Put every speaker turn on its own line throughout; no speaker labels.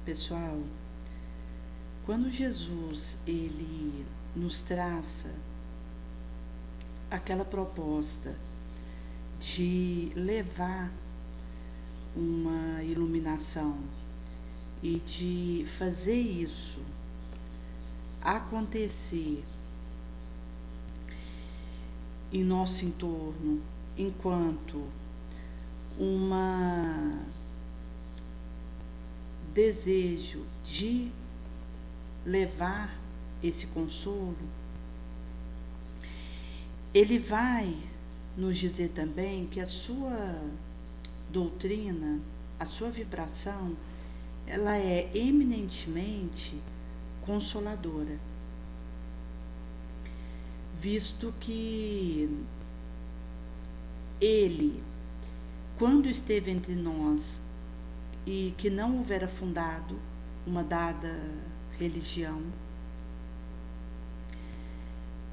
Pessoal, quando Jesus ele nos traça aquela proposta de levar uma iluminação e de fazer isso acontecer em nosso entorno enquanto uma desejo de levar esse consolo, ele vai nos dizer também que a sua doutrina, a sua vibração, ela é eminentemente consoladora, visto que ele, quando esteve entre nós e que não houvera fundado uma dada religião,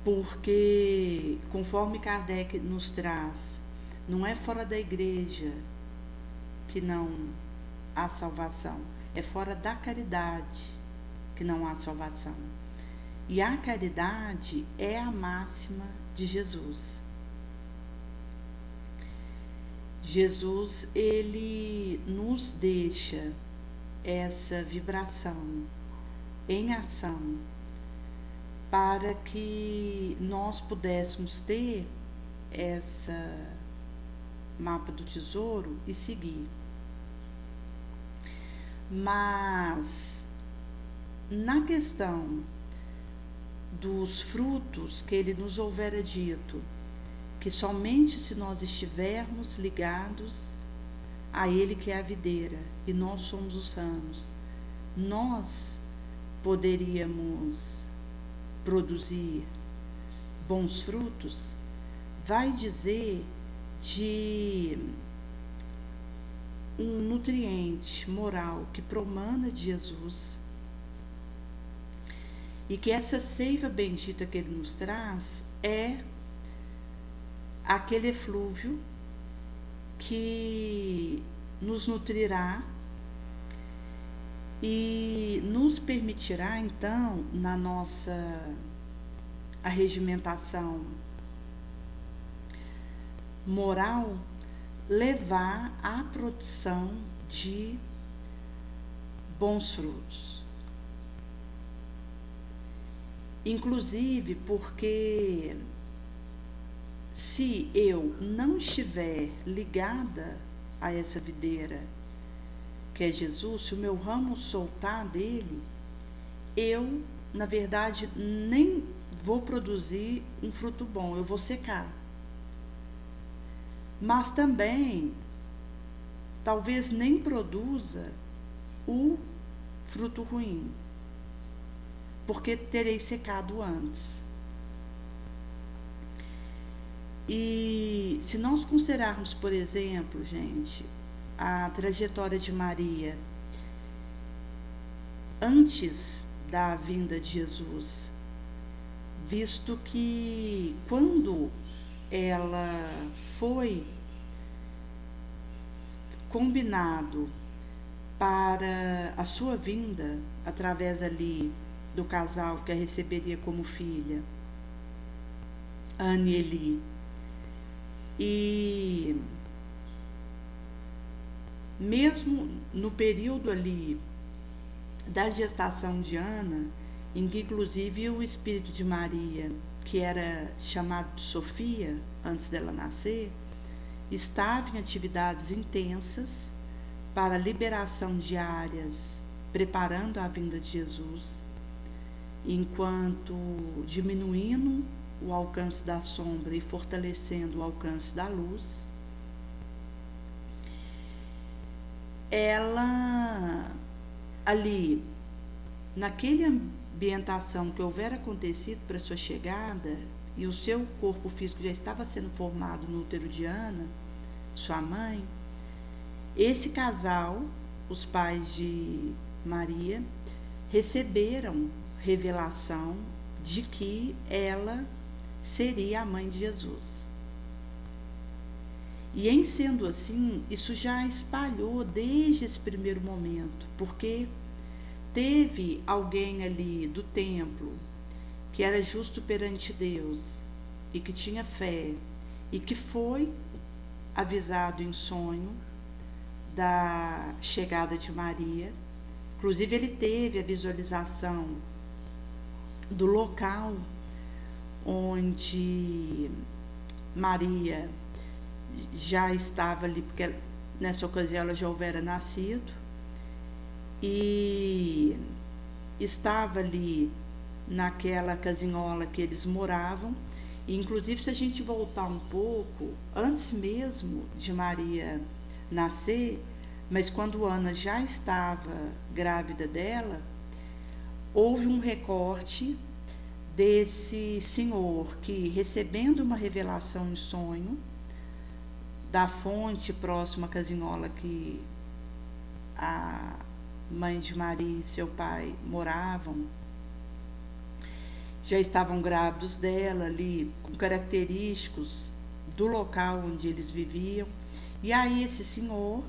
porque, conforme Kardec nos traz, não é fora da igreja que não há salvação, é fora da caridade que não há salvação. E a caridade é a máxima de Jesus. Jesus, ele nos deixa essa vibração em ação para que nós pudéssemos ter essa mapa do tesouro e seguir. Mas na questão dos frutos que ele nos houvera dito, que somente se nós estivermos ligados a ele que é a videira e nós somos os ramos, nós poderíamos produzir bons frutos, vai dizer de um nutriente moral que promana de Jesus, e que essa seiva bendita que ele nos traz é aquele eflúvio que nos nutrirá e nos permitirá, então, na nossa arregimentação moral, levar à produção de bons frutos. Inclusive porque se eu não estiver ligada a essa videira, que é Jesus, se o meu ramo soltar dele, eu, na verdade, nem vou produzir um fruto bom, eu vou secar. Mas também, talvez nem produza o fruto ruim, porque terei secado antes. E se nós considerarmos, por exemplo, gente, a trajetória de Maria antes da vinda de Jesus, visto que quando ela foi combinado para a sua vinda, através ali do casal que a receberia como filha, Ana e Eli, e mesmo no período ali da gestação de Ana, em que inclusive o espírito de Maria, que era chamado de Sofia antes dela nascer, estava em atividades intensas para a liberação de áreas, preparando a vinda de Jesus, enquanto diminuindo o alcance da sombra e fortalecendo o alcance da luz, ela ali, naquela ambientação que houver acontecido para sua chegada, e o seu corpo físico já estava sendo formado no útero de Ana, sua mãe, esse casal, os pais de Maria, receberam revelação de que ela seria a mãe de Jesus. E em sendo assim, isso já espalhou desde esse primeiro momento, porque teve alguém ali do templo que era justo perante Deus e que tinha fé e que foi avisado em sonho da chegada de Maria. Inclusive, ele teve a visualização do local onde Maria já estava ali, porque nessa ocasião ela já houvera nascido, e estava ali naquela casinhola que eles moravam. E, inclusive, se a gente voltar um pouco, antes mesmo de Maria nascer, mas quando Ana já estava grávida dela, houve um recorte desse senhor que, recebendo uma revelação em sonho da fonte próxima à casinhola que a mãe de Maria e seu pai moravam, já estavam grávidos dela ali, com característicos do local onde eles viviam. E aí esse senhor,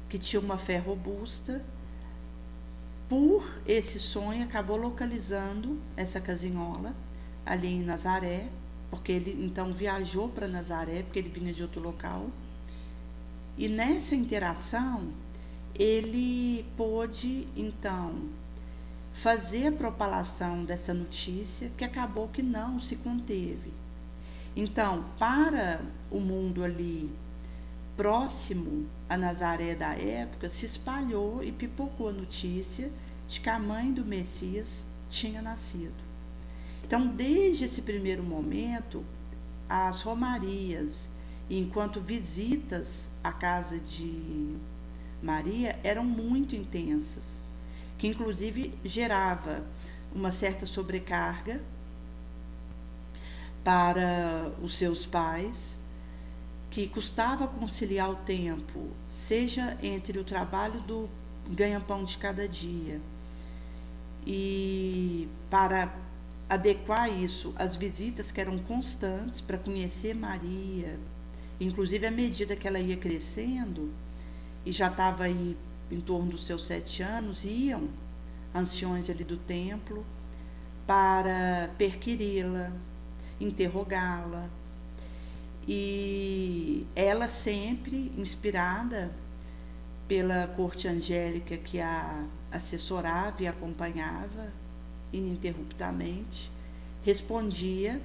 que tinha uma fé robusta, por esse sonho acabou localizando essa casinhola ali em Nazaré, porque ele então viajou para Nazaré, porque ele vinha de outro local. E nessa interação, ele pôde então fazer a propalação dessa notícia, que acabou que não se conteve. Então, para o mundo ali próximo a Nazaré da época, se espalhou e pipocou a notícia de que a mãe do Messias tinha nascido. Então, desde esse primeiro momento, as romarias, enquanto visitas à casa de Maria, eram muito intensas, que inclusive gerava uma certa sobrecarga para os seus pais, que custava conciliar o tempo, seja entre o trabalho do ganha-pão de cada dia e para adequar isso às visitas que eram constantes para conhecer Maria, inclusive à medida que ela ia crescendo e já estava aí em torno dos seus 7 anos, iam anciões ali do templo para perquiri-la, interrogá-la. E ela sempre, inspirada pela corte angélica que a assessorava e acompanhava ininterruptamente, respondia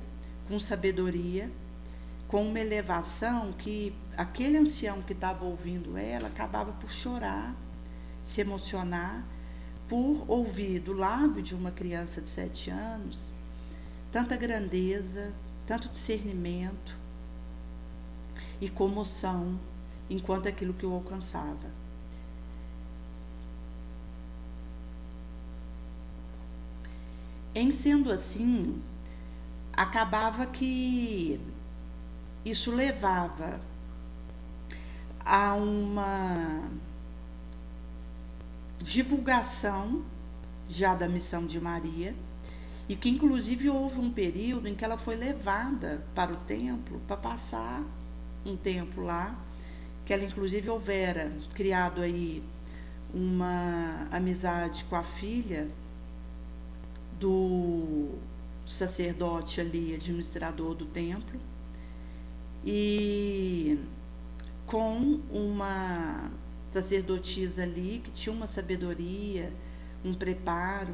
com sabedoria, com uma elevação que aquele ancião que estava ouvindo ela acabava por chorar, se emocionar, por ouvir do lábio de uma criança de 7 anos tanta grandeza, tanto discernimento e comoção enquanto aquilo que o alcançava. Em sendo assim, acabava que isso levava a uma divulgação já da missão de Maria, e que inclusive houve um período em que ela foi levada para o templo para passar um tempo lá, que ela inclusive houvera criado aí uma amizade com a filha do sacerdote ali, administrador do templo, e com uma sacerdotisa ali que tinha uma sabedoria, um preparo,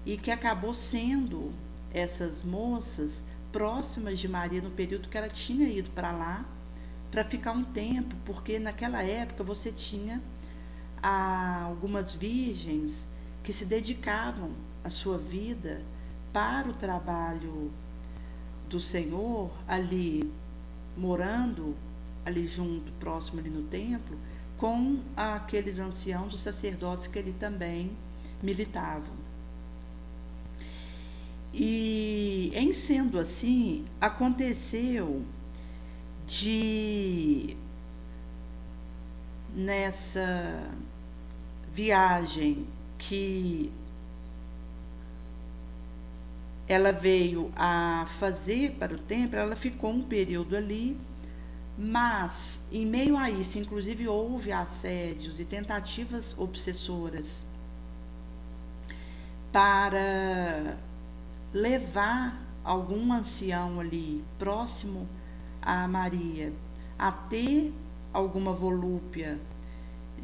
e que acabou sendo essas moças próximas de Maria no período que ela tinha ido para lá para ficar um tempo, porque naquela época você tinha algumas virgens que se dedicavam a sua vida para o trabalho do Senhor, ali morando ali junto, próximo ali no templo, com aqueles anciãos, os sacerdotes que ali também militavam. E em sendo assim, aconteceu de nessa viagem que ela veio a fazer para o templo, ela ficou um período ali, mas em meio a isso, inclusive houve assédios e tentativas obsessoras para levar algum ancião ali próximo a Maria a ter alguma volúpia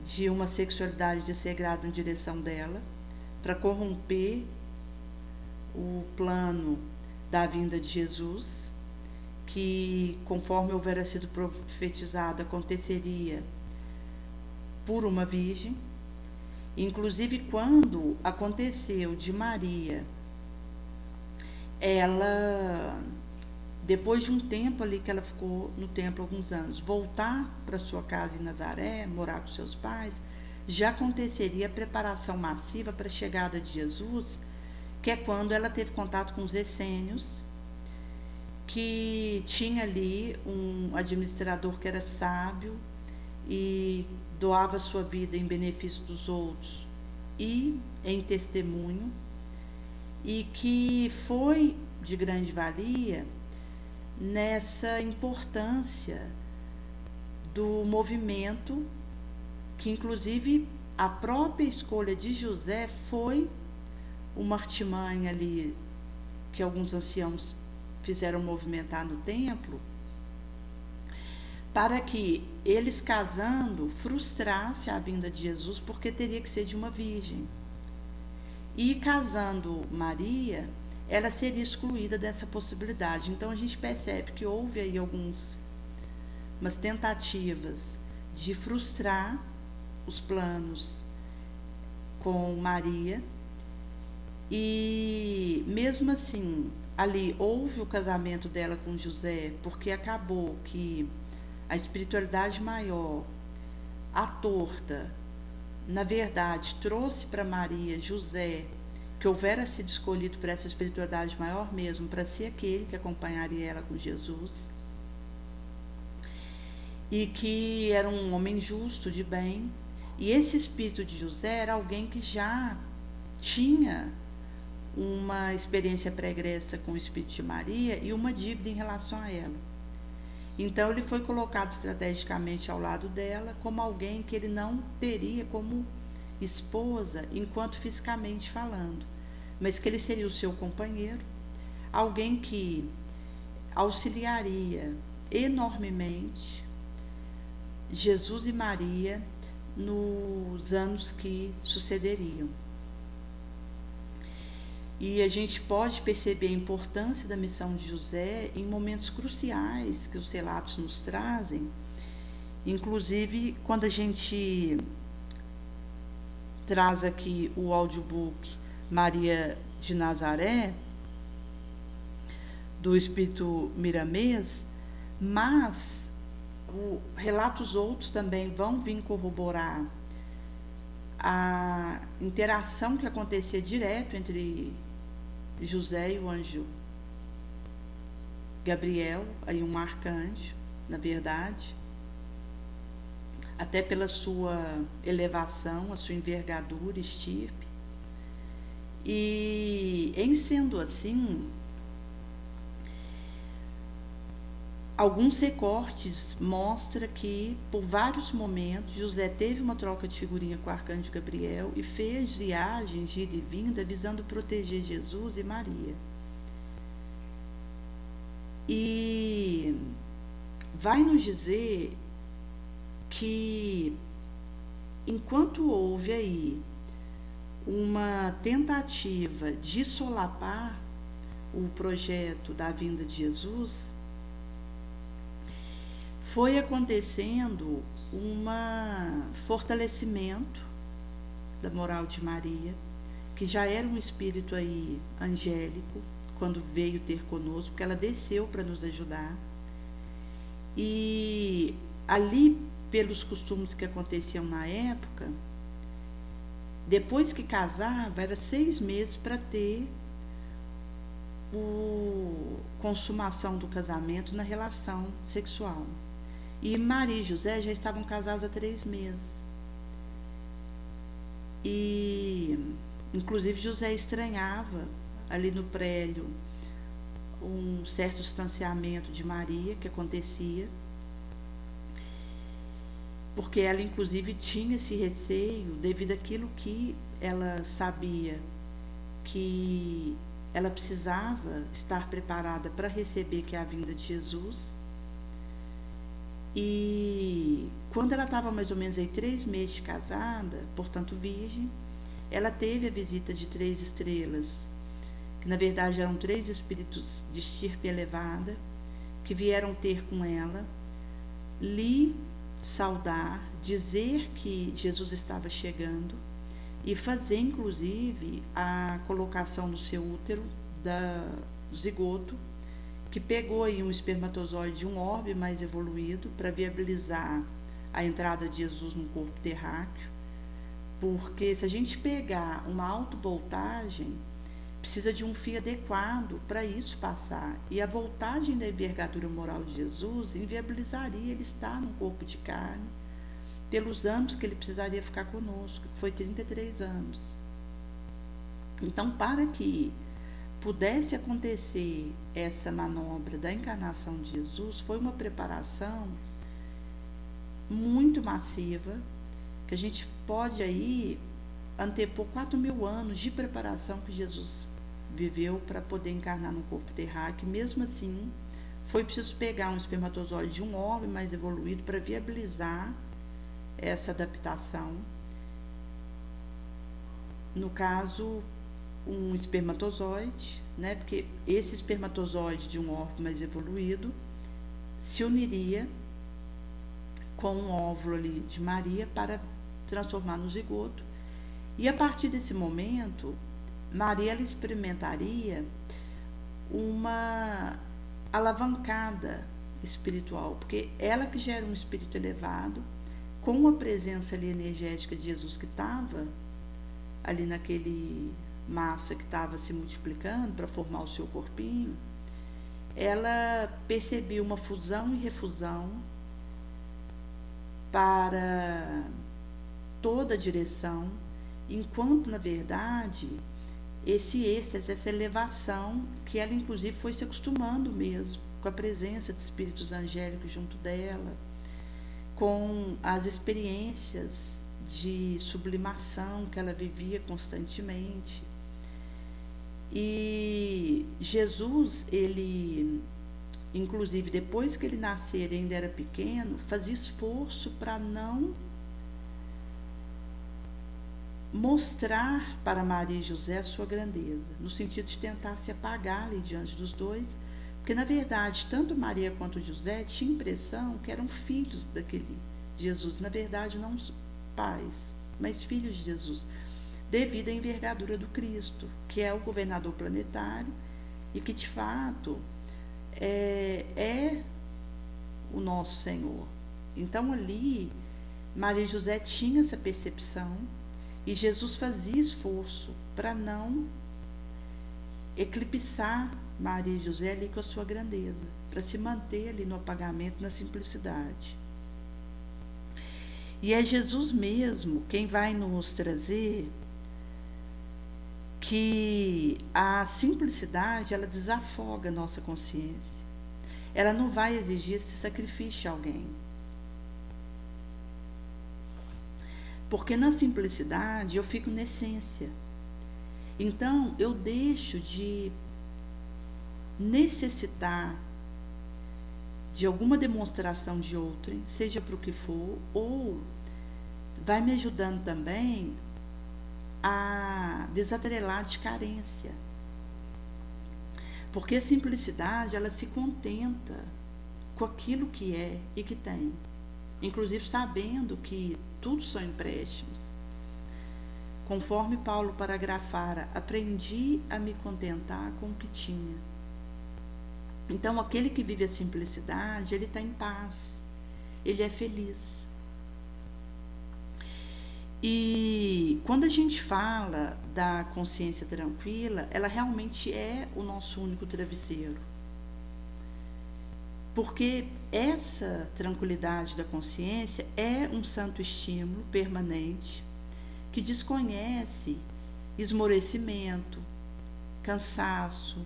de uma sexualidade desregrada na direção dela, para corromper o plano da vinda de Jesus, que, conforme houvera sido profetizado, aconteceria por uma virgem. Inclusive, quando aconteceu de Maria, ela, depois de um tempo ali que ela ficou no templo alguns anos, voltar para sua casa em Nazaré, morar com seus pais, já aconteceria a preparação massiva para a chegada de Jesus, que é quando ela teve contato com os essênios, que tinha ali um administrador que era sábio e doava sua vida em benefício dos outros e em testemunho, e que foi de grande valia nessa importância do movimento, que inclusive a própria escolha de José foi uma artimanha ali que alguns anciãos fizeram movimentar no templo, para que eles casando frustrasse a vinda de Jesus, porque teria que ser de uma virgem. E casando Maria, ela seria excluída dessa possibilidade. Então a gente percebe que houve aí umas tentativas de frustrar os planos com Maria, e mesmo assim ali houve o casamento dela com José, porque acabou que a espiritualidade maior, a torta, na verdade, trouxe para Maria José, que houvera sido escolhido por essa espiritualidade maior mesmo, para ser aquele que acompanharia ela com Jesus, e que era um homem justo, de bem. E esse espírito de José era alguém que já tinha uma experiência pregressa com o espírito de Maria e uma dívida em relação a ela. Então ele foi colocado estrategicamente ao lado dela como alguém que ele não teria como esposa enquanto fisicamente falando, mas que ele seria o seu companheiro, alguém que auxiliaria enormemente Jesus e Maria nos anos que sucederiam. E a gente pode perceber a importância da missão de José em momentos cruciais que os relatos nos trazem, inclusive quando a gente traz aqui o audiobook Maria de Nazaré, do Espírito Miramês, mas relatos outros também vão vir corroborar a interação que acontecia direto entre José e o anjo Gabriel, aí um arcanjo, na verdade, até pela sua elevação, a sua envergadura, estirpe. E em sendo assim, alguns recortes mostram que, por vários momentos, José teve uma troca de figurinha com o arcanjo Gabriel e fez viagens de ida e vinda visando proteger Jesus e Maria. E vai nos dizer que, enquanto houve aí uma tentativa de solapar o projeto da vinda de Jesus, foi acontecendo um fortalecimento da moral de Maria, que já era um espírito aí angélico quando veio ter conosco, porque ela desceu para nos ajudar. E ali, pelos costumes que aconteciam na época, depois que casava, era 6 meses para ter a consumação do casamento na relação sexual. E Maria e José já estavam casados há 3 meses. E, inclusive, José estranhava ali no prédio um certo distanciamento de Maria que acontecia, porque ela, inclusive, tinha esse receio devido àquilo que ela sabia que ela precisava estar preparada para receber que é a vinda de Jesus. E quando ela estava mais ou menos aí 3 meses de casada, portanto virgem, ela teve a visita de 3 estrelas, que na verdade eram 3 espíritos de estirpe elevada, que vieram ter com ela, lhe saudar, dizer que Jesus estava chegando e fazer inclusive a colocação no seu útero do zigoto, que pegou aí um espermatozoide de um orbe mais evoluído para viabilizar a entrada de Jesus no corpo terráqueo, porque se a gente pegar uma alta voltagem, precisa de um fio adequado para isso passar, e a voltagem da envergadura moral de Jesus inviabilizaria ele estar num corpo de carne pelos anos que ele precisaria ficar conosco, que foi 33 anos. Então, para que pudesse acontecer essa manobra da encarnação de Jesus, foi uma preparação muito massiva, que a gente pode aí antepor 4.000 anos de preparação que Jesus viveu para poder encarnar no corpo terráqueo. Mesmo assim, foi preciso pegar um espermatozoide de um orbe mais evoluído para viabilizar essa adaptação. No caso, um espermatozoide, né? Porque esse espermatozoide de um orbe mais evoluído se uniria com um óvulo ali de Maria para transformar no zigoto. E a partir desse momento, Maria ela experimentaria uma alavancada espiritual, porque ela que já era um espírito elevado, com a presença ali energética de Jesus que estava ali naquele massa que estava se multiplicando para formar o seu corpinho, ela percebeu uma fusão e refusão para toda a direção, enquanto, na verdade, esse êxtase, essa elevação, que ela inclusive foi se acostumando mesmo com a presença de espíritos angélicos junto dela, com as experiências de sublimação que ela vivia constantemente. E Jesus, ele, inclusive depois que ele nascer, ele ainda era pequeno, fazia esforço para não mostrar para Maria e José a sua grandeza, no sentido de tentar se apagar ali diante dos dois, porque na verdade tanto Maria quanto José tinham a impressão que eram filhos daquele Jesus, na verdade não pais, mas filhos de Jesus, devido à envergadura do Cristo, que é o governador planetário e que de fato é o nosso Senhor. Então ali Maria e José tinham essa percepção, e Jesus fazia esforço para não eclipsar Maria e José ali com a sua grandeza, para se manter ali no apagamento, na simplicidade. E é Jesus mesmo quem vai nos trazer que a simplicidade, ela desafoga a nossa consciência. Ela não vai exigir esse sacrifício a alguém. Porque na simplicidade eu fico na essência. Então eu deixo de necessitar de alguma demonstração de outrem, seja para o que for, ou vai me ajudando também a desatrelar de carência. Porque a simplicidade, ela se contenta com aquilo que é e que tem, inclusive sabendo que tudo são empréstimos. Conforme Paulo paragrafara, aprendi a me contentar com o que tinha. Então, aquele que vive a simplicidade, ele está em paz, ele é feliz. E quando a gente fala da consciência tranquila, ela realmente é o nosso único travesseiro. Porque essa tranquilidade da consciência é um santo estímulo permanente que desconhece esmorecimento, cansaço,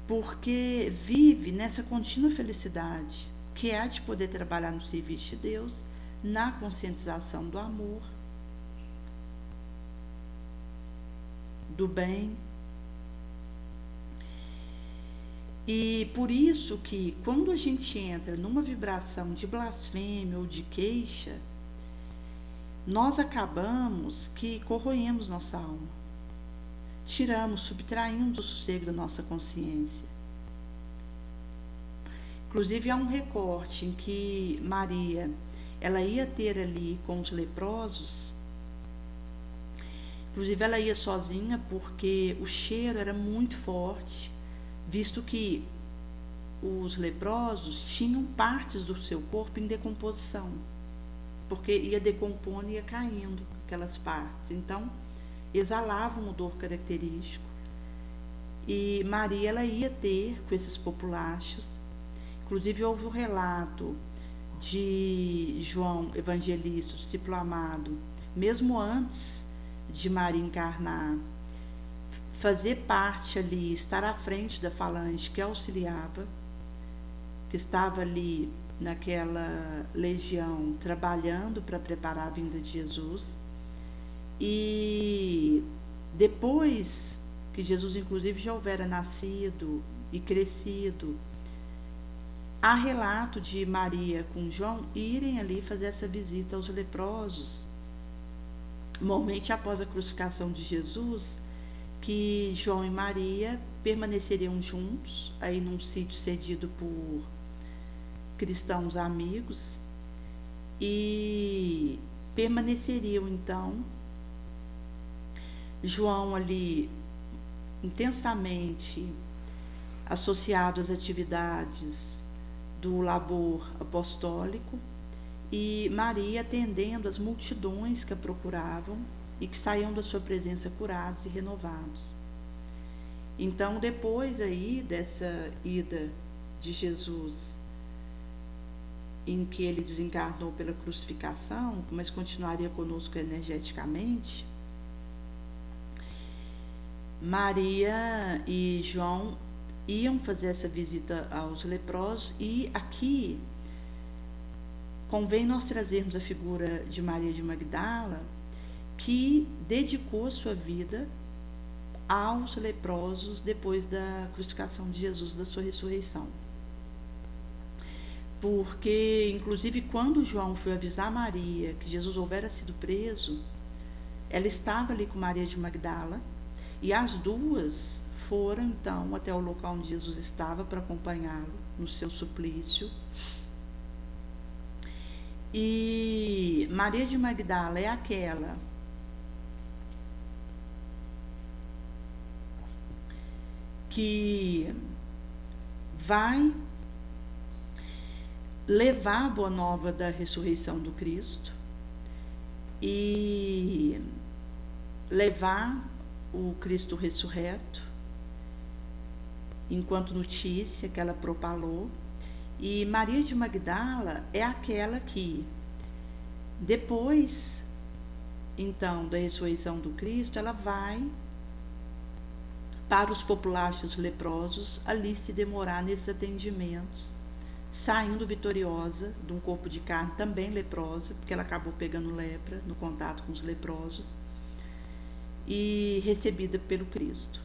porque vive nessa contínua felicidade, que é a de poder trabalhar no serviço de Deus, na conscientização do amor. do bem. E por isso que quando a gente entra numa vibração de blasfêmia ou de queixa, nós acabamos que corroemos nossa alma, tiramos, subtraímos o sossego da nossa consciência. Inclusive há um recorte em que Maria, ela ia ter ali com os leprosos, inclusive ela ia sozinha porque o cheiro era muito forte, visto que os leprosos tinham partes do seu corpo em decomposição, porque ia decompondo e ia caindo aquelas partes, então exalavam um odor característico. E Maria, ela ia ter com esses populachos. Inclusive houve um relato de João Evangelista, o discípulo amado, mesmo antes de Maria encarnar, fazer parte ali, estar à frente da falange que auxiliava, que estava ali naquela legião trabalhando para preparar a vinda de Jesus. E depois que Jesus inclusive já houvera nascido e crescido, há relato de Maria com João irem ali fazer essa visita aos leprosos, normalmente após a crucificação de Jesus, que João e Maria permaneceriam juntos, aí num sítio cedido por cristãos amigos, e permaneceriam então João ali intensamente associado às atividades do labor apostólico, e Maria atendendo as multidões que a procuravam e que saíam da sua presença curados e renovados. Então, depois aí dessa ida de Jesus, em que ele desencarnou pela crucificação, mas continuaria conosco energeticamente, Maria e João iam fazer essa visita aos leprosos. E aqui convém nós trazermos a figura de Maria de Magdala, que dedicou a sua vida aos leprosos depois da crucificação de Jesus, da sua ressurreição. Porque, inclusive, quando João foi avisar Maria que Jesus houvera sido preso, ela estava ali com Maria de Magdala, e as duas foram então até o local onde Jesus estava para acompanhá-lo no seu suplício. E Maria de Magdala é aquela que vai levar a boa nova da ressurreição do Cristo e levar o Cristo ressurreto enquanto notícia que ela propalou. E Maria de Magdala é aquela que, depois então da ressurreição do Cristo, ela vai para os populachos leprosos ali se demorar nesses atendimentos, saindo vitoriosa de um corpo de carne também leprosa, porque ela acabou pegando lepra no contato com os leprosos, e recebida pelo Cristo.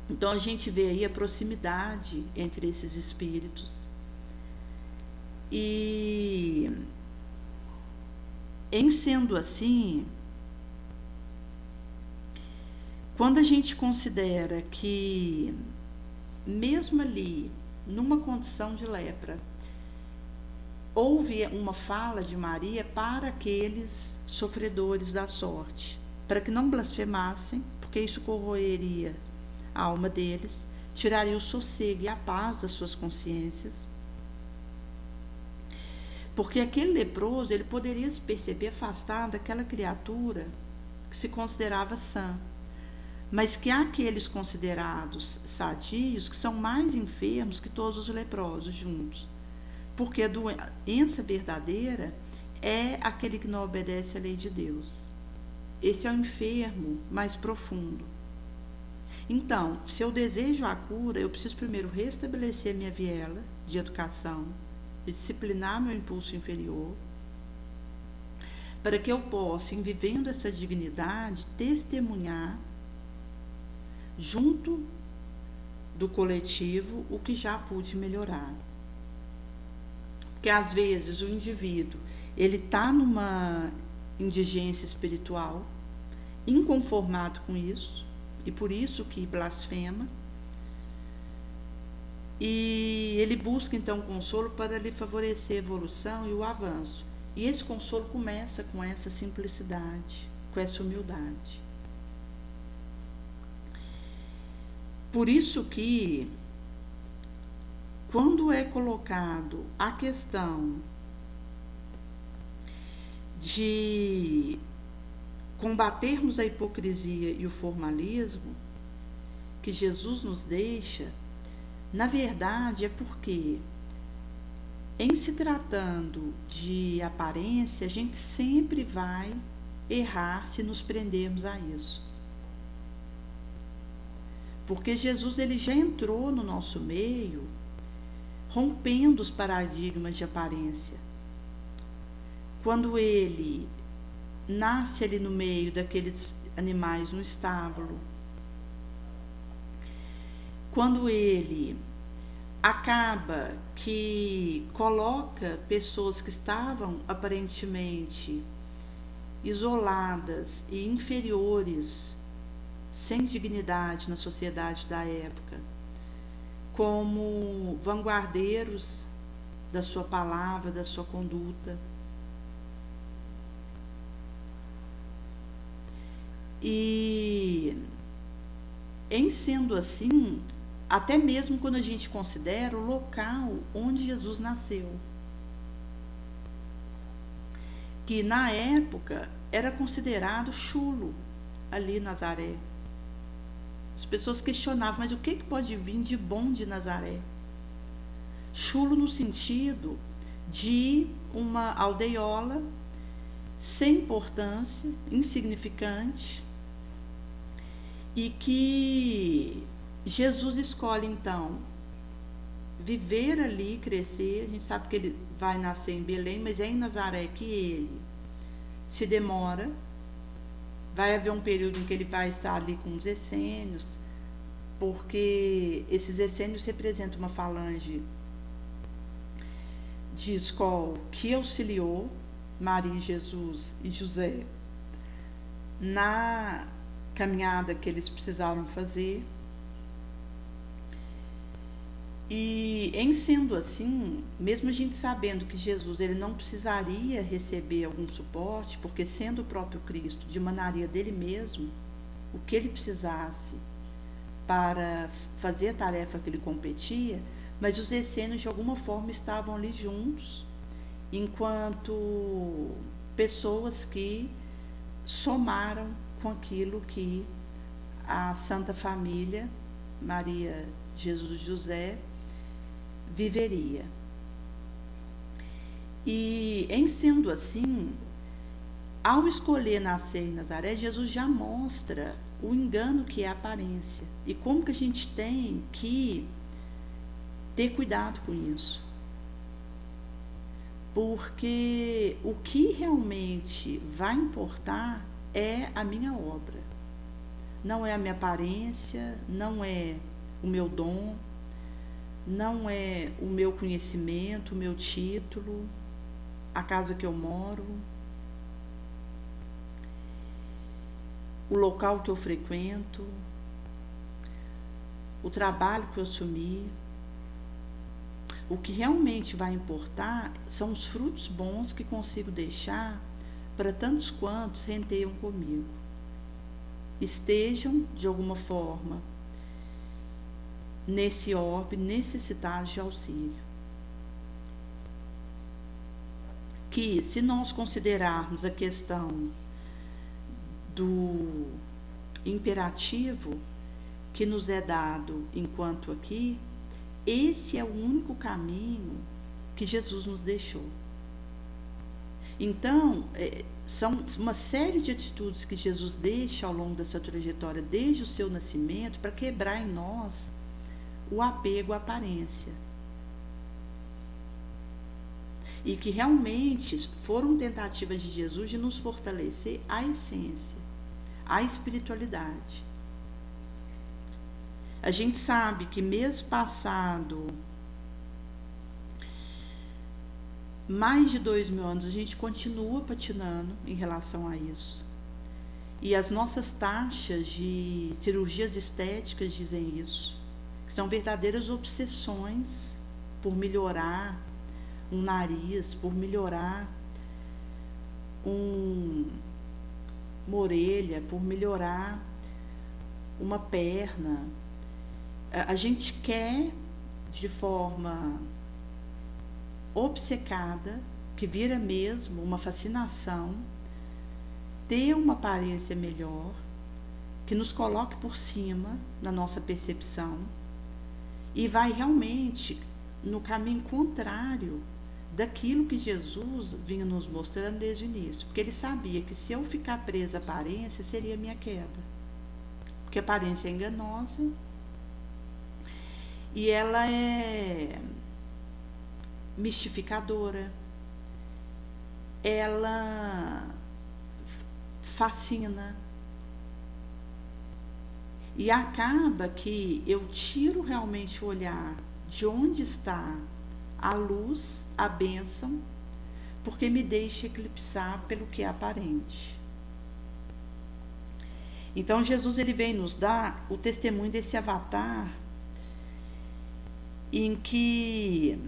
Então a gente vê aí a proximidade entre esses espíritos. E em sendo assim, quando a gente considera que mesmo ali numa condição de lepra houve uma fala de Maria para aqueles sofredores da sorte, para que não blasfemassem, porque isso corroeria a alma deles, tiraria o sossego e a paz das suas consciências, porque aquele leproso, ele poderia se perceber afastado daquela criatura que se considerava sã, mas que há aqueles considerados sadios que são mais enfermos que todos os leprosos juntos, porque a doença verdadeira é aquele que não obedece à lei de Deus. Esse é o enfermo mais profundo. Então, se eu desejo a cura, eu preciso primeiro restabelecer minha viela de educação, de disciplinar meu impulso inferior, para que eu possa, em vivendo essa dignidade, testemunhar junto do coletivo, o que já pude melhorar. Porque às vezes o indivíduo, ele está numa indigência espiritual, inconformado com isso, e por isso que blasfema, e ele busca então consolo para lhe favorecer a evolução e o avanço. E esse consolo começa com essa simplicidade, com essa humildade. Por isso que, quando é colocado a questão de combatermos a hipocrisia e o formalismo que Jesus nos deixa, na verdade é porque, em se tratando de aparência, a gente sempre vai errar se nos prendermos a isso. Porque Jesus, ele já entrou no nosso meio rompendo os paradigmas de aparência. Quando ele nasce ali no meio daqueles animais no estábulo, quando ele acaba que coloca pessoas que estavam aparentemente isoladas e inferiores, sem dignidade na sociedade da época, como vanguardeiros da sua palavra, da sua conduta. E, em sendo assim, até mesmo quando a gente considera o local onde Jesus nasceu, que na época era considerado chulo, ali em Nazaré. As pessoas questionavam, mas o que pode vir de bom de Nazaré? Chulo no sentido de uma aldeiola sem importância, insignificante, e que Jesus escolhe então viver ali, crescer. A gente sabe que ele vai nascer em Belém, mas é em Nazaré que ele se demora. Vai haver um período em que ele vai estar ali com os essênios, porque esses essênios representam uma falange de escola que auxiliou Maria, Jesus e José na caminhada que eles precisaram fazer. E, em sendo assim, mesmo a gente sabendo que Jesus, ele não precisaria receber algum suporte, porque sendo o próprio Cristo, dimanaria dele mesmo o que ele precisasse para fazer a tarefa que ele competia, mas os essênios de alguma forma estavam ali juntos, enquanto pessoas que somaram com aquilo que a Santa Família, Maria, Jesus e José, viveria. E, em sendo assim, ao escolher nascer em Nazaré, Jesus já mostra o engano que é a aparência e como que a gente tem que ter cuidado com isso. Porque o que realmente vai importar é a minha obra. Não é a minha aparência, não é o meu dom, não é o meu conhecimento, o meu título, a casa que eu moro, o local que eu frequento, o trabalho que eu assumi. O que realmente vai importar são os frutos bons que consigo deixar para tantos quantos renteiam comigo, estejam, de alguma forma, nesse orbe, necessitados de auxílio. Que, se nós considerarmos a questão do imperativo que nos é dado enquanto aqui, esse é o único caminho que Jesus nos deixou. Então, são uma série de atitudes que Jesus deixa ao longo da sua trajetória, desde o seu nascimento, para quebrar em nós o apego à aparência. E que realmente foram tentativas de Jesus de nos fortalecer a essência, a espiritualidade. A gente sabe que mês passado, mais de 2.000 anos, a gente continua patinando em relação a isso. E as nossas taxas de cirurgias estéticas dizem isso, que são verdadeiras obsessões por melhorar um nariz, por melhorar uma orelha, por melhorar uma perna. A gente quer, de forma obcecada, que vira mesmo uma fascinação, ter uma aparência melhor, que nos coloque por cima na nossa percepção e vai realmente no caminho contrário daquilo que Jesus vinha nos mostrando desde o início, porque ele sabia que se eu ficar presa à aparência, seria minha queda, porque a aparência é enganosa e ela é mistificadora, ela fascina, e acaba que eu tiro realmente o olhar de onde está a luz, a bênção, porque me deixa eclipsar pelo que é aparente. Então Jesus ele vem nos dar o testemunho desse avatar em que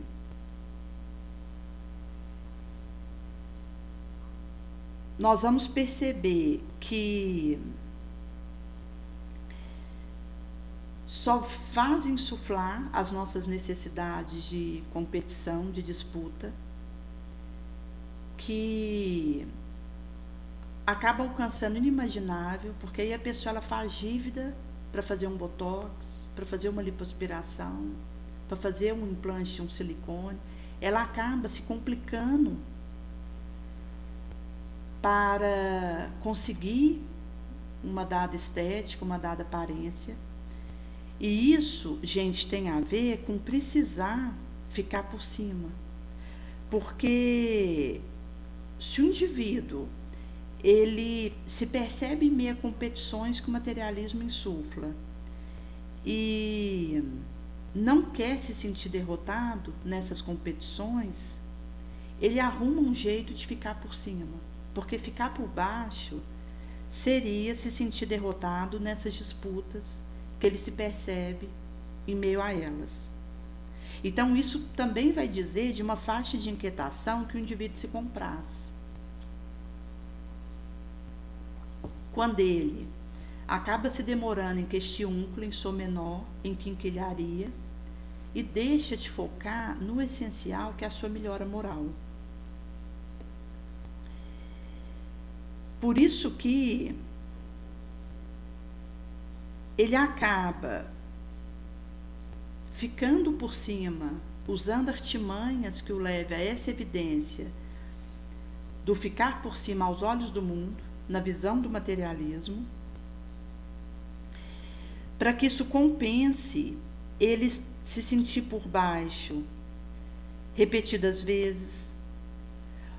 nós vamos perceber que só faz insuflar as nossas necessidades de competição, de disputa, que acaba alcançando o inimaginável, porque aí a pessoa ela faz dívida para fazer um botox, para fazer uma lipoaspiração, para fazer um implante, um silicone, ela acaba se complicando para conseguir uma dada estética, uma dada aparência. E isso, gente, tem a ver com precisar ficar por cima. Porque se o indivíduo ele se percebe em meio a competições que o materialismo insufla e não quer se sentir derrotado nessas competições, ele arruma um jeito de ficar por cima. Porque ficar por baixo seria se sentir derrotado nessas disputas que ele se percebe em meio a elas. Então, isso também vai dizer de uma faixa de inquietação que o indivíduo se compraz. Quando ele acaba se demorando em questiúnculo, em Sol menor, em quinquilharia, e deixa de focar no essencial, que é a sua melhora moral. Por isso que ele acaba ficando por cima, usando artimanhas que o levem a essa evidência do ficar por cima aos olhos do mundo, na visão do materialismo, para que isso compense ele se sentir por baixo repetidas vezes,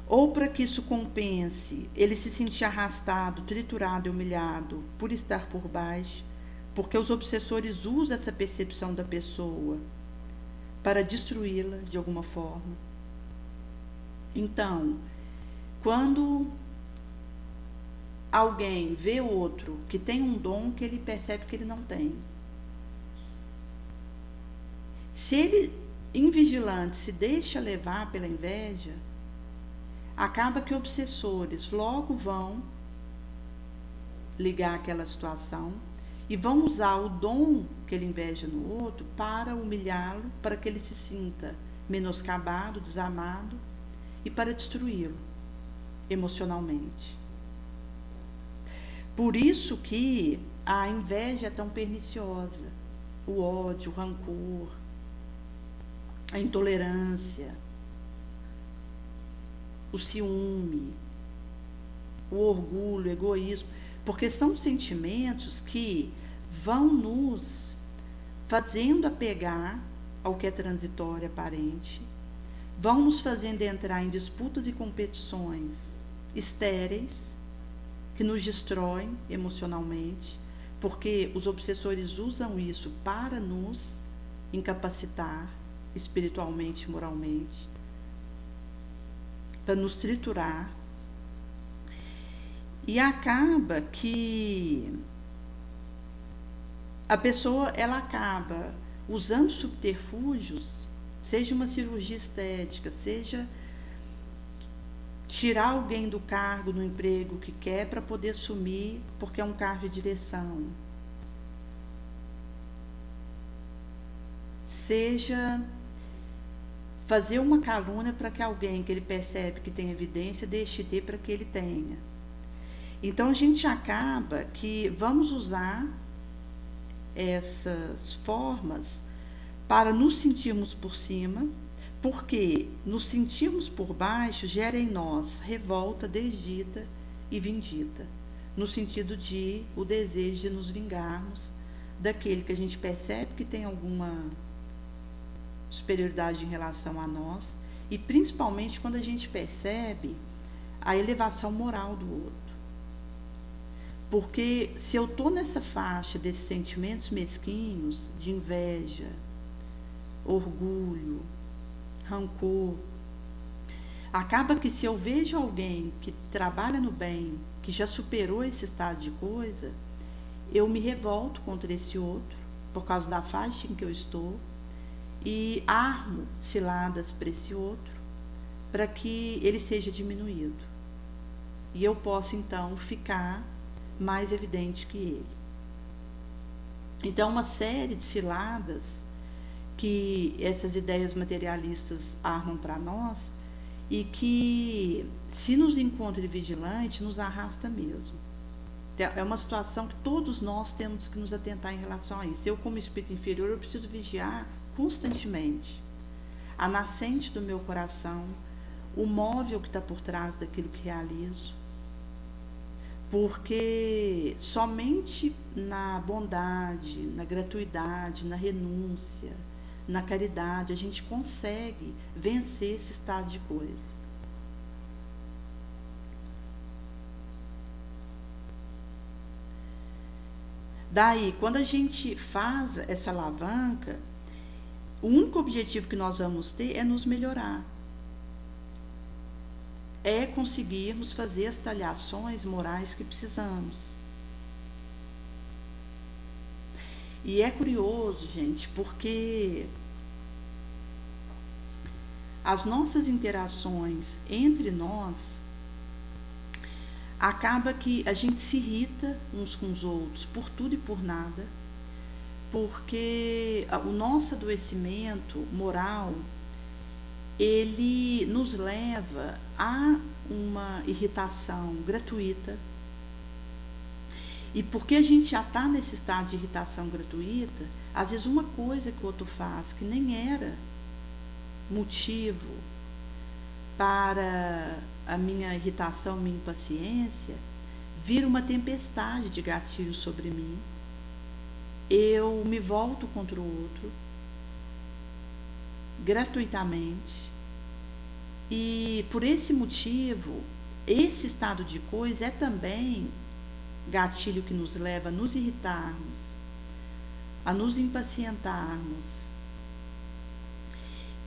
ou para que isso compense ele se sentir arrastado, triturado e humilhado por estar por baixo, porque os obsessores usam essa percepção da pessoa para destruí-la de alguma forma. Então, quando alguém vê outro que tem um dom que ele percebe que ele não tem, se ele, invigilante, se deixa levar pela inveja, acaba que obsessores logo vão ligar aquela situação e vão usar o dom que ele inveja no outro para humilhá-lo, para que ele se sinta menoscabado, desamado e para destruí-lo emocionalmente. Por isso que a inveja é tão perniciosa, o ódio, o rancor, a intolerância, o ciúme, o orgulho, o egoísmo, porque são sentimentos que vão nos fazendo apegar ao que é transitório, aparente, vão nos fazendo entrar em disputas e competições estéreis, que nos destroem emocionalmente, porque os obsessores usam isso para nos incapacitar espiritualmente, moralmente, para nos triturar. E acaba que a pessoa ela acaba usando subterfúgios, seja uma cirurgia estética, seja tirar alguém do cargo, no emprego que quer, para poder assumir, porque é um cargo de direção. Seja fazer uma calúnia para que alguém que ele percebe que tem evidência deixe de ter para que ele tenha. Então a gente acaba que vamos usar essas formas para nos sentirmos por cima, porque nos sentirmos por baixo gera em nós revolta, desdita e vindita, no sentido de o desejo de nos vingarmos daquele que a gente percebe que tem alguma superioridade em relação a nós, e principalmente quando a gente percebe a elevação moral do outro. Porque se eu estou nessa faixa desses sentimentos mesquinhos, de inveja, orgulho, rancor, acaba que se eu vejo alguém que trabalha no bem, que já superou esse estado de coisa, eu me revolto contra esse outro, por causa da faixa em que eu estou, e armo ciladas para esse outro, para que ele seja diminuído. E eu possa, então, ficar mais evidente que ele. Então, uma série de ciladas que essas ideias materialistas armam para nós e que, se nos encontra vigilante, nos arrasta mesmo. É uma situação que todos nós temos que nos atentar em relação a isso. Eu, como espírito inferior, eu preciso vigiar constantemente a nascente do meu coração, o móvel que está por trás daquilo que realizo, porque somente na bondade, na gratuidade, na renúncia, na caridade, a gente consegue vencer esse estado de coisa. Daí, quando a gente faz essa alavanca, o único objetivo que nós vamos ter é nos melhorar. É conseguirmos fazer as taliações morais que precisamos. E é curioso, gente, porque as nossas interações entre nós acaba que a gente se irrita uns com os outros por tudo e por nada, porque o nosso adoecimento moral ele nos leva a uma irritação gratuita. E porque a gente já está nesse estado de irritação gratuita, às vezes uma coisa que o outro faz que nem era motivo para a minha irritação, minha impaciência, vira uma tempestade de gatilho sobre mim. Eu me volto contra o outro gratuitamente, e por esse motivo, esse estado de coisa é também gatilho que nos leva a nos irritarmos, a nos impacientarmos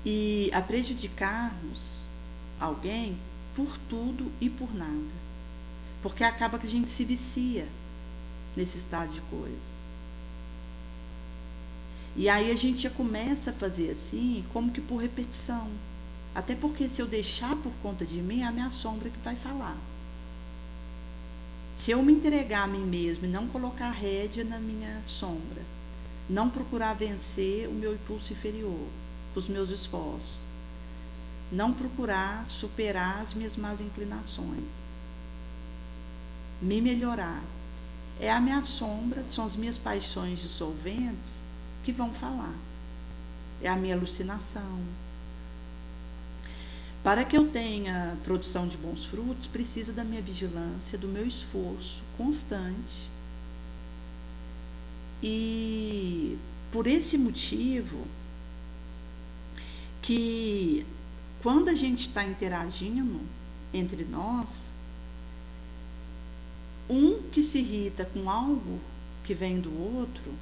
e a prejudicarmos alguém por tudo e por nada, porque acaba que a gente se vicia nesse estado de coisa. E aí a gente já começa a fazer assim, como que por repetição. Até porque se eu deixar por conta de mim, é a minha sombra que vai falar. Se eu me entregar a mim mesmo e não colocar rédea na minha sombra, não procurar vencer o meu impulso inferior, os meus esforços, não procurar superar as minhas más inclinações, me melhorar, é a minha sombra, são as minhas paixões dissolventes que vão falar. É a minha alucinação. Para que eu tenha produção de bons frutos, precisa da minha vigilância, do meu esforço constante. E por esse motivo que quando a gente está interagindo entre nós, um que se irrita com algo que vem do outro,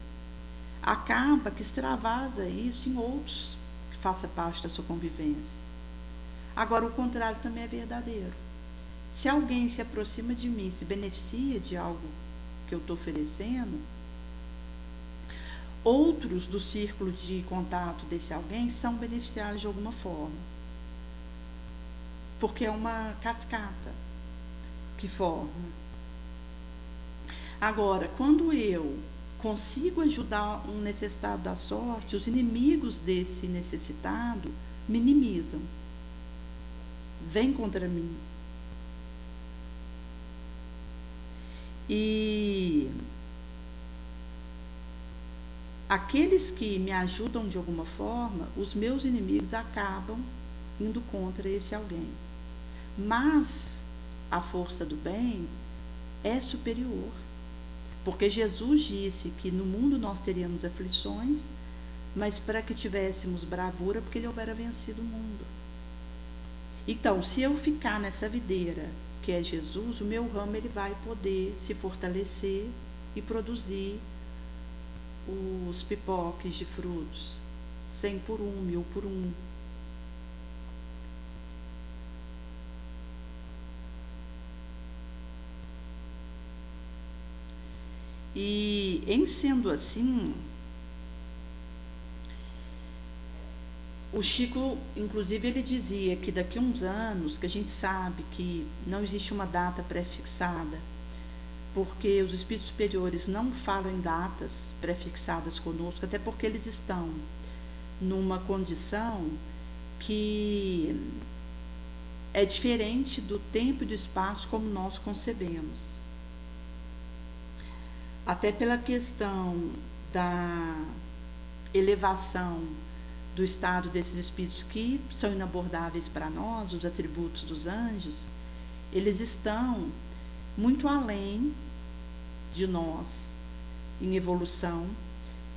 acaba que extravasa isso em outros que façam parte da sua convivência. Agora, o contrário também é verdadeiro. Se alguém se aproxima de mim, se beneficia de algo que eu estou oferecendo, outros do círculo de contato desse alguém são beneficiados de alguma forma. Porque é uma cascata que forma. Agora, quando eu consigo ajudar um necessitado da sorte, os inimigos desse necessitado minimizam. Vêm contra mim. E aqueles que me ajudam de alguma forma, os meus inimigos acabam indo contra esse alguém. Mas a força do bem é superior. Porque Jesus disse que no mundo nós teríamos aflições, mas para que tivéssemos bravura, porque ele houvera vencido o mundo. Então, se eu ficar nessa videira, que é Jesus, o meu ramo ele vai poder se fortalecer e produzir os pipoques de frutos, 100 por 1, 1000 por 1. E, em sendo assim, o Chico, inclusive, ele dizia que daqui a uns anos, que a gente sabe que não existe uma data pré-fixada, porque os espíritos superiores não falam em datas pré-fixadas conosco, até porque eles estão numa condição que é diferente do tempo e do espaço como nós concebemos. Até pela questão da elevação do estado desses espíritos que são inabordáveis para nós, os atributos dos anjos, eles estão muito além de nós em evolução,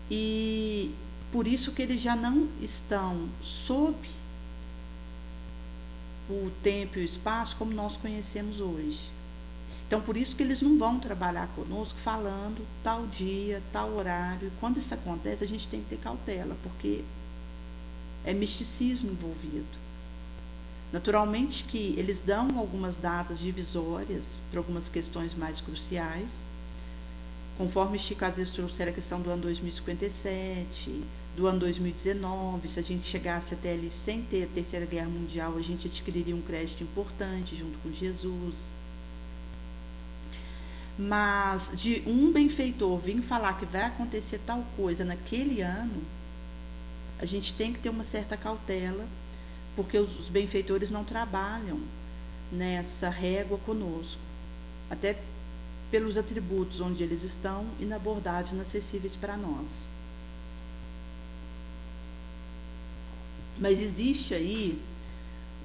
e por isso que eles já não estão sob o tempo e o espaço como nós conhecemos hoje. Então, por isso que eles não vão trabalhar conosco falando tal dia, tal horário. E quando isso acontece, a gente tem que ter cautela, porque é misticismo envolvido. Naturalmente que eles dão algumas datas divisórias para algumas questões mais cruciais, conforme Chico às vezes trouxer a questão do ano 2057, do ano 2019, se a gente chegasse até ali sem ter a Terceira Guerra Mundial, a gente adquiriria um crédito importante junto com Jesus. Mas de um benfeitor vir falar que vai acontecer tal coisa naquele ano, a gente tem que ter uma certa cautela, porque os benfeitores não trabalham nessa régua conosco, até pelos atributos onde eles estão inabordáveis, inacessíveis para nós. Mas existe aí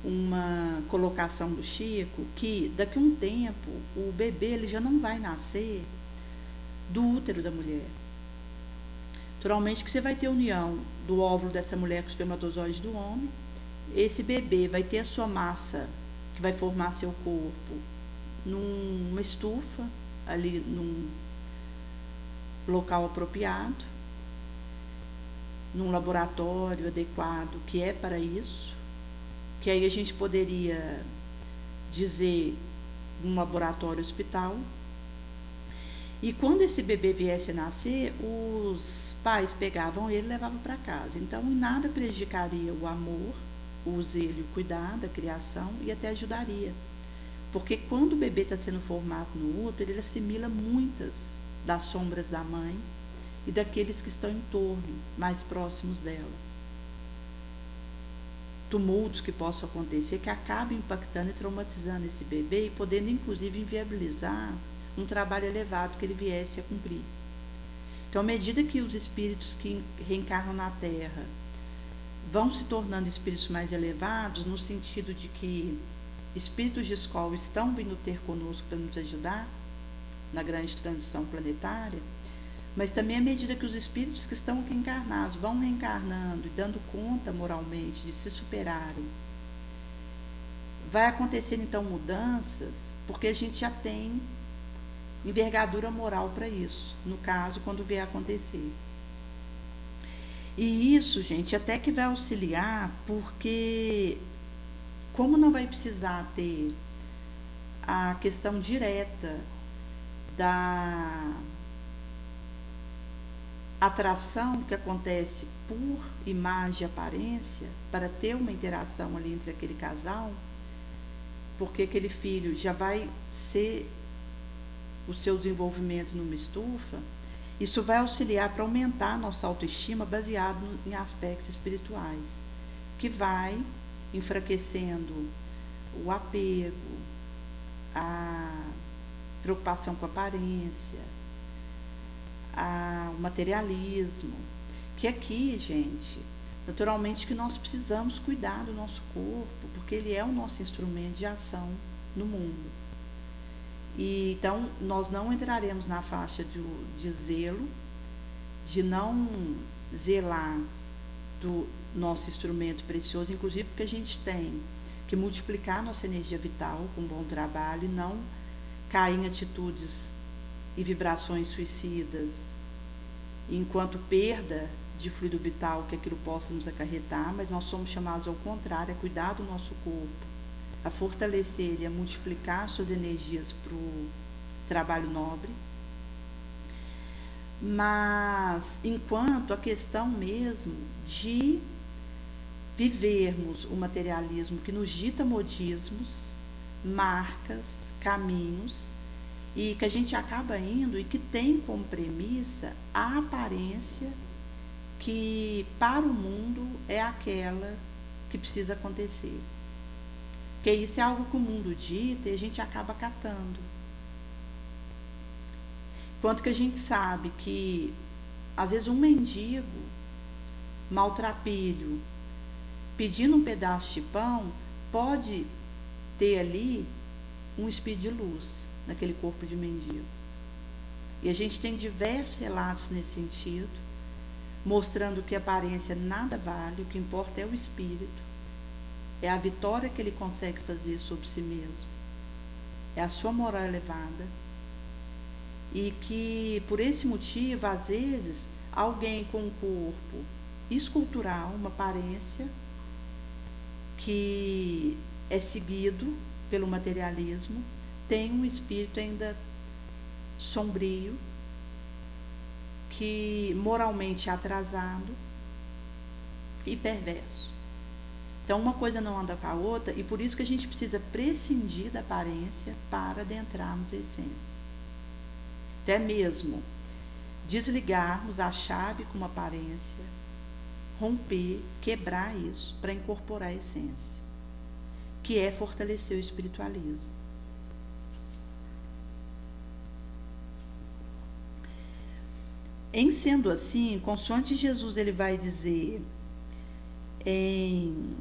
uma colocação do Chico que daqui a um tempo o bebê ele já não vai nascer do útero da mulher. Naturalmente que você vai ter união do óvulo dessa mulher com o espermatozoide do homem. Esse bebê vai ter a sua massa, que vai formar seu corpo, numa estufa, ali num local apropriado, num laboratório adequado, que é para isso, que aí a gente poderia dizer um laboratório hospital. E quando esse bebê viesse a nascer, os pais pegavam ele e levavam para casa. Então, em nada prejudicaria o amor, o zelo e o cuidado, a criação, e até ajudaria. Porque quando o bebê está sendo formado no útero, ele assimila muitas das sombras da mãe e daqueles que estão em torno, mais próximos dela. Tumultos que possam acontecer, que acabam impactando e traumatizando esse bebê e podendo, inclusive, inviabilizar um trabalho elevado que ele viesse a cumprir. Então, à medida que os espíritos que reencarnam na Terra vão se tornando espíritos mais elevados, no sentido de que espíritos de escola estão vindo ter conosco para nos ajudar na grande transição planetária, mas também à medida que os espíritos que estão aqui encarnados vão reencarnando e dando conta moralmente de se superarem, vai acontecer então mudanças, porque a gente já tem envergadura moral para isso, no caso, quando vier a acontecer. E isso, gente, até que vai auxiliar, porque como não vai precisar ter a questão direta da atração que acontece por imagem e aparência, para ter uma interação ali entre aquele casal, porque aquele filho já vai ser o seu desenvolvimento numa estufa, isso vai auxiliar para aumentar a nossa autoestima baseado em aspectos espirituais, que vai enfraquecendo o apego, a preocupação com a aparência, o materialismo, que aqui, gente, naturalmente que nós precisamos cuidar do nosso corpo, porque ele é o nosso instrumento de ação no mundo. E então nós não entraremos na faixa de zelo, de não zelar do nosso instrumento precioso, inclusive porque a gente tem que multiplicar nossa energia vital com um bom trabalho e não cair em atitudes e vibrações suicidas, enquanto perda de fluido vital que aquilo possa nos acarretar, mas nós somos chamados ao contrário, a cuidar do nosso corpo, a fortalecer ele, a multiplicar suas energias para o trabalho nobre. Mas enquanto a questão mesmo de vivermos o materialismo que nos dita modismos, marcas, caminhos, e que a gente acaba indo e que tem como premissa a aparência que para o mundo é aquela que precisa acontecer. Porque isso é algo que o mundo dita e a gente acaba catando. Enquanto que a gente sabe que, às vezes, um mendigo, maltrapilho, pedindo um pedaço de pão, pode ter ali um espírito de luz naquele corpo de mendigo. E a gente tem diversos relatos nesse sentido, mostrando que a aparência nada vale, o que importa é o espírito, é a vitória que ele consegue fazer sobre si mesmo, é a sua moral elevada, e que por esse motivo, às vezes, alguém com um corpo escultural, uma aparência que é seguido pelo materialismo, tem um espírito ainda sombrio, que moralmente é atrasado e perverso. Então uma coisa não anda com a outra, e por isso que a gente precisa prescindir da aparência para adentrarmos a essência. Até mesmo desligarmos a chave com uma aparência, romper, quebrar isso para incorporar a essência, que é fortalecer o espiritualismo. Em sendo assim, consoante Jesus ele vai dizer em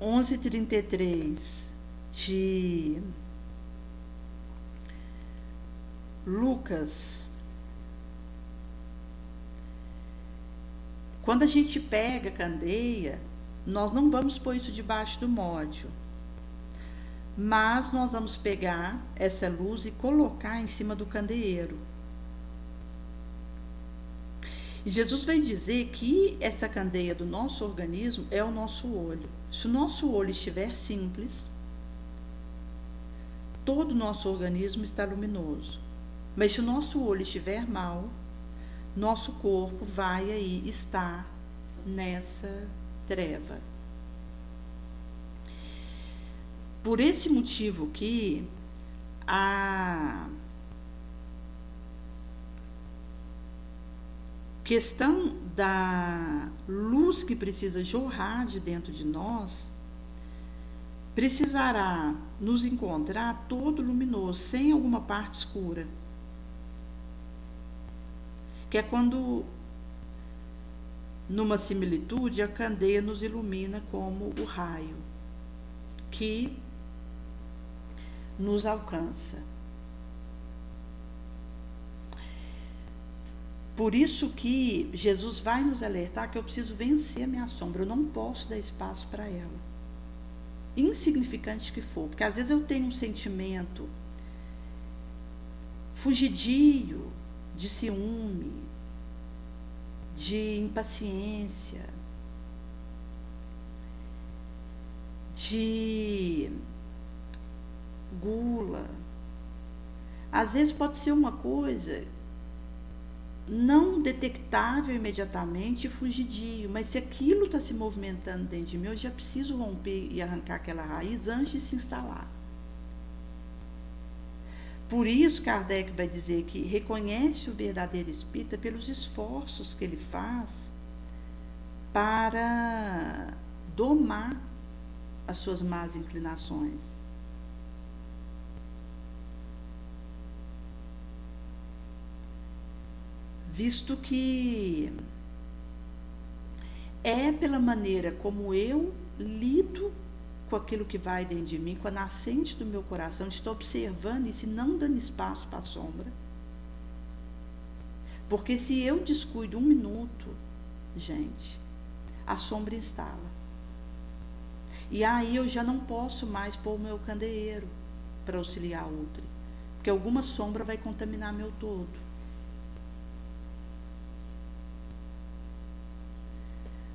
onze 33 de Lucas, quando a gente pega a candeia, nós não vamos pôr isso debaixo do módio, mas nós vamos pegar essa luz e colocar em cima do candeeiro. E Jesus vai dizer que essa candeia do nosso organismo é o nosso olho. Se o nosso olho estiver simples, todo o nosso organismo está luminoso. Mas se o nosso olho estiver mal, nosso corpo vai aí estar nessa treva. Por esse motivo que a questão da luz que precisa jorrar de dentro de nós precisará nos encontrar todo luminoso, sem alguma parte escura. Que é quando, numa similitude, a candeia nos ilumina como o raio que nos alcança. Por isso que Jesus vai nos alertar que eu preciso vencer a minha sombra, eu não posso dar espaço para ela. insignificante que for, porque às vezes eu tenho um sentimento fugidio, de ciúme, de impaciência, de gula. Às vezes pode ser uma coisa não detectável imediatamente e fugidio, mas se aquilo está se movimentando dentro de mim, eu já preciso romper e arrancar aquela raiz antes de se instalar. Por isso, Kardec vai dizer que reconhece o verdadeiro espírita pelos esforços que ele faz para domar as suas más inclinações. Visto que é pela maneira como eu lido com aquilo que vai dentro de mim, com a nascente do meu coração, estou observando isso e não dando espaço para a sombra. Porque se eu descuido 1 minuto, gente, a sombra instala. E aí eu já não posso mais pôr o meu candeeiro para auxiliar outro, porque alguma sombra vai contaminar meu todo.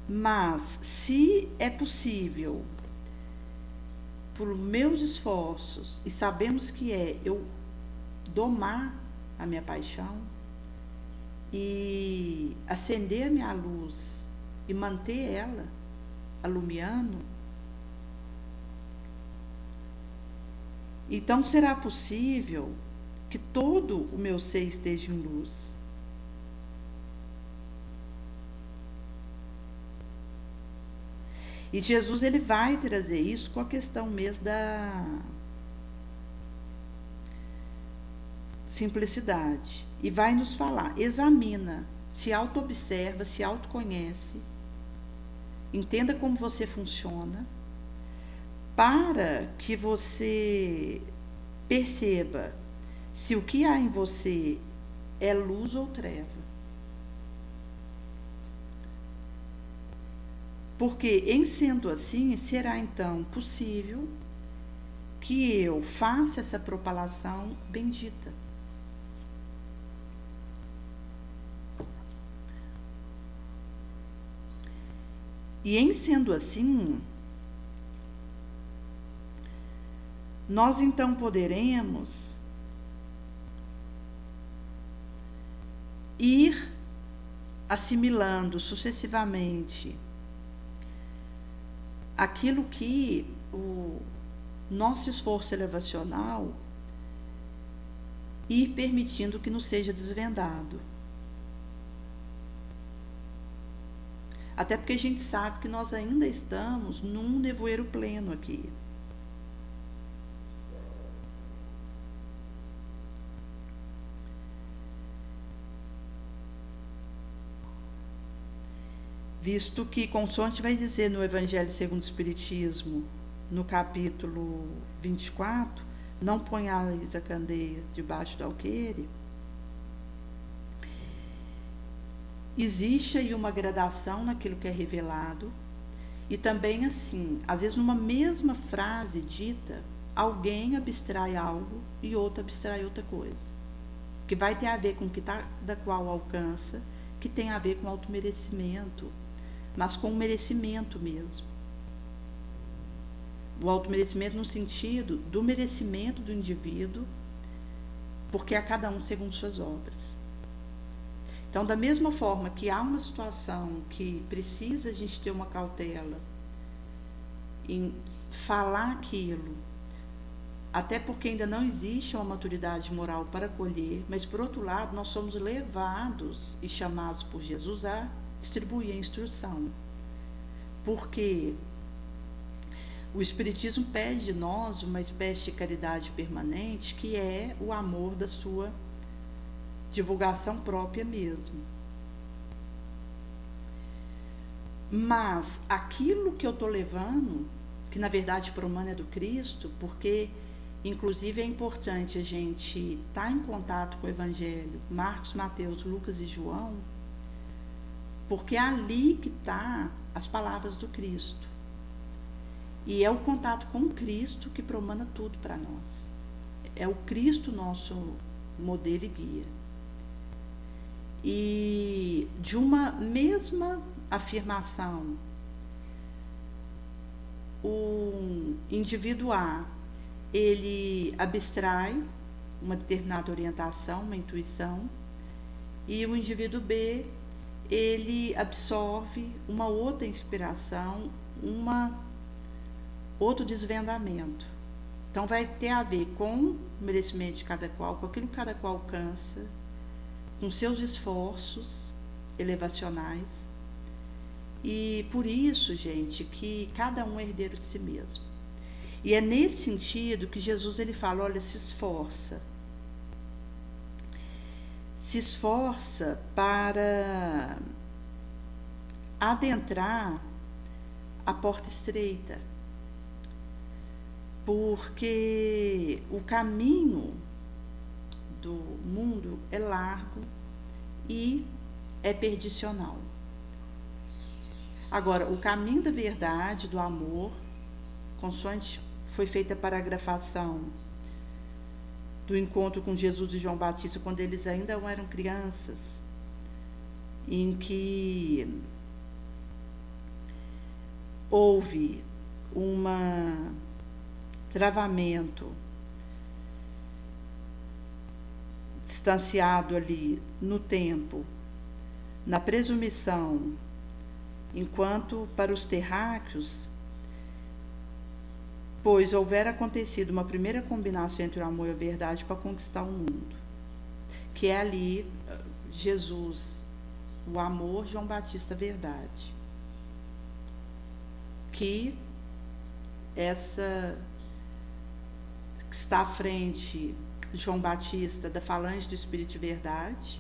Mas se é possível, por meus esforços, e sabemos que eu domar a minha paixão e acender a minha luz e manter ela alumiando, então será possível que todo o meu ser esteja em luz. E Jesus, ele vai trazer isso com a questão mesmo da simplicidade. E vai nos falar, examina, se auto-observa, se autoconhece, entenda como você funciona, para que você perceba se o que há em você é luz ou treva. Porque, em sendo assim, será então possível que eu faça essa propalação bendita. E, em sendo assim, nós então poderemos ir assimilando sucessivamente aquilo que o nosso esforço elevacional ir permitindo que nos seja desvendado. Até porque a gente sabe que nós ainda estamos num nevoeiro pleno aqui. Visto que, consoante vai dizer no Evangelho segundo o Espiritismo, no capítulo 24, não ponhais a candeia debaixo do alqueire, existe aí uma gradação naquilo que é revelado, e também assim, às vezes numa mesma frase dita, alguém abstrai algo e outro abstrai outra coisa, que vai ter a ver com o que da qual alcança, que tem a ver com automerecimento, mas com o merecimento mesmo. O automerecimento no sentido do merecimento do indivíduo, porque a cada um segundo suas obras. Então, da mesma forma que há uma situação que precisa a gente ter uma cautela em falar aquilo, até porque ainda não existe uma maturidade moral para acolher, mas, por outro lado, nós somos levados e chamados por Jesus a distribuir a instrução, porque o Espiritismo pede de nós uma espécie de caridade permanente, que é o amor da sua divulgação própria mesmo. Mas aquilo que eu estou levando, que na verdade para o humano é do Cristo, porque inclusive é importante a gente estar em contato com o Evangelho, Marcos, Mateus, Lucas e João, porque é ali que está as palavras do Cristo. E é o contato com Cristo que promana tudo para nós. É o Cristo nosso modelo e guia. E de uma mesma afirmação, o indivíduo A, ele abstrai uma determinada orientação, uma intuição, e o indivíduo B, ele absorve uma outra inspiração, outro desvendamento. Então vai ter a ver com o merecimento de cada qual, com aquilo que cada qual alcança, com seus esforços elevacionais. E por isso, gente, que cada um é herdeiro de si mesmo. E é nesse sentido que Jesus ele fala, olha, se esforça. Se esforça para adentrar a porta estreita. Porque o caminho do mundo é largo e é perdicional. Agora, o caminho da verdade, do amor, consoante foi feita a paragrafação do encontro com Jesus e João Batista, quando eles ainda eram crianças, em que houve um travamento distanciado ali no tempo, na presumição, enquanto para os terráqueos, pois houver acontecido uma primeira combinação entre o amor e a verdade para conquistar o mundo, que é ali Jesus, o amor, João Batista, a verdade, que essa que está à frente, João Batista, da falange do Espírito de Verdade.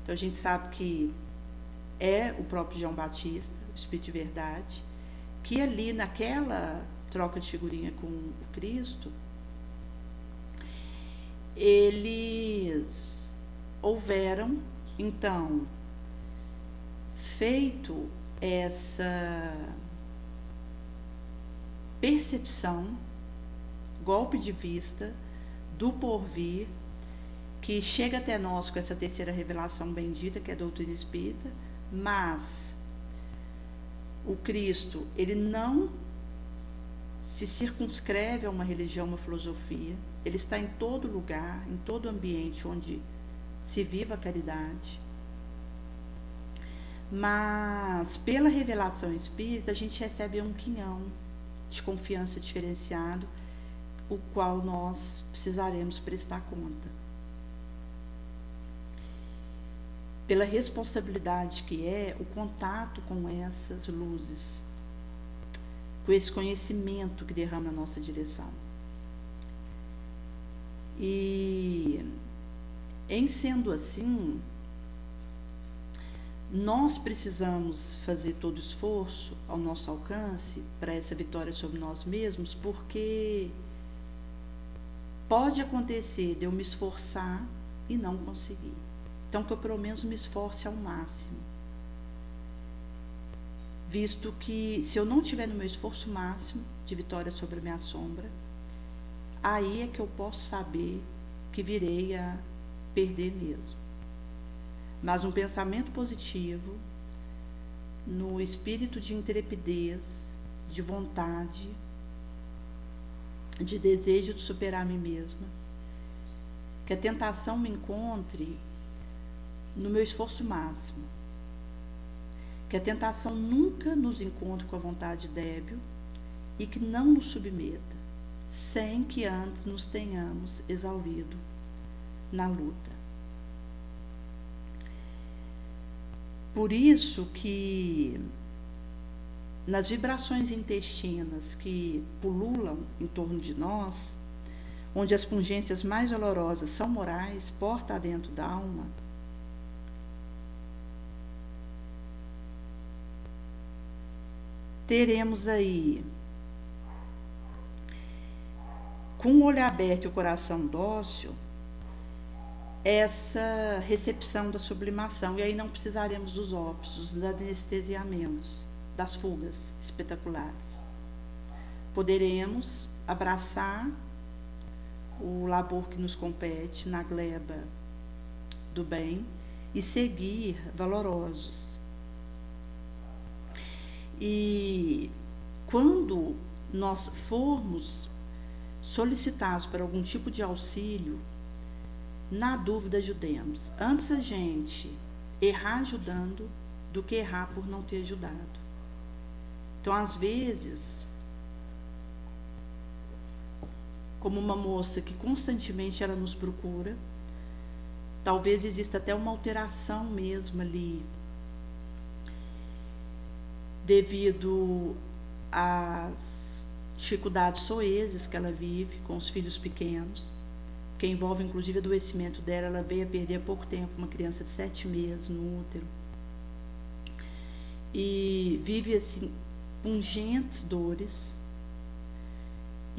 Então a gente sabe que é o próprio João Batista, o Espírito de Verdade, que ali naquela troca de figurinha com o Cristo, eles houveram, então, feito essa percepção, golpe de vista do porvir, que chega até nós com essa terceira revelação bendita, que é a doutrina espírita, mas o Cristo, ele não se circunscreve a uma religião, uma filosofia, ele está em todo lugar, em todo ambiente onde se viva a caridade. Mas pela revelação espírita a gente recebe um quinhão de confiança diferenciado, o qual nós precisaremos prestar conta. Pela responsabilidade que é o contato com essas luzes, com esse conhecimento que derrama na nossa direção. E, em sendo assim, nós precisamos fazer todo esforço ao nosso alcance para essa vitória sobre nós mesmos, porque pode acontecer de eu me esforçar e não conseguir. Então, que eu pelo menos me esforce ao máximo. Visto que, se eu não tiver no meu esforço máximo de vitória sobre a minha sombra, aí é que eu posso saber que virei a perder mesmo. Mas um pensamento positivo, no espírito de intrepidez, de vontade, de desejo de superar a mim mesma, que a tentação me encontre no meu esforço máximo, que a tentação nunca nos encontre com a vontade débil e que não nos submeta, sem que antes nos tenhamos exaurido na luta. Por isso que nas vibrações intestinas que pululam em torno de nós, onde as pungências mais dolorosas são morais, porta adentro da alma, teremos aí, com o olho aberto e o coração dócil, essa recepção da sublimação, e aí não precisaremos dos ópios, dos anestesiamentos, das fugas espetaculares. poderemos abraçar o labor que nos compete na gleba do bem e seguir valorosos. E quando nós formos solicitados para algum tipo de auxílio, na dúvida ajudemos. Antes a gente errar ajudando do que errar por não ter ajudado. Então, às vezes, como uma moça que constantemente ela nos procura, talvez exista até uma alteração mesmo ali, devido às dificuldades soezes que ela vive com os filhos pequenos, que envolve inclusive o adoecimento dela. Ela veio a perder há pouco tempo uma criança de 7 meses no útero, e vive assim pungentes dores,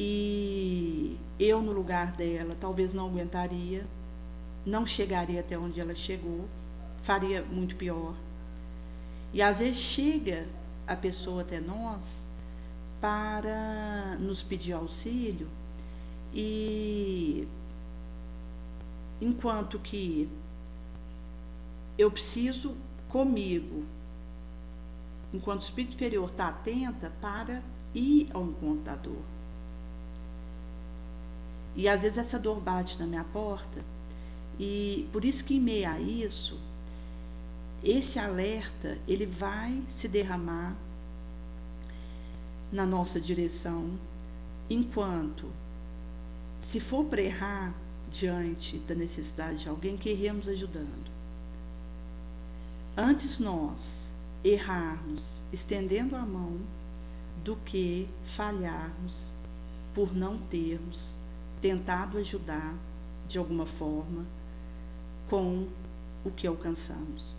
e eu no lugar dela talvez não aguentaria, não chegaria até onde ela chegou, faria muito pior. E às vezes chega a pessoa até nós para nos pedir auxílio, e enquanto que eu preciso comigo, enquanto o espírito inferior está atenta para ir ao encontro da dor. E às vezes essa dor bate na minha porta, e por isso que em meio a isso, esse alerta, ele vai se derramar na nossa direção, enquanto, se for para errar diante da necessidade de alguém, que erremos ajudando. Antes nós errarmos estendendo a mão do que falharmos por não termos tentado ajudar de alguma forma com o que alcançamos.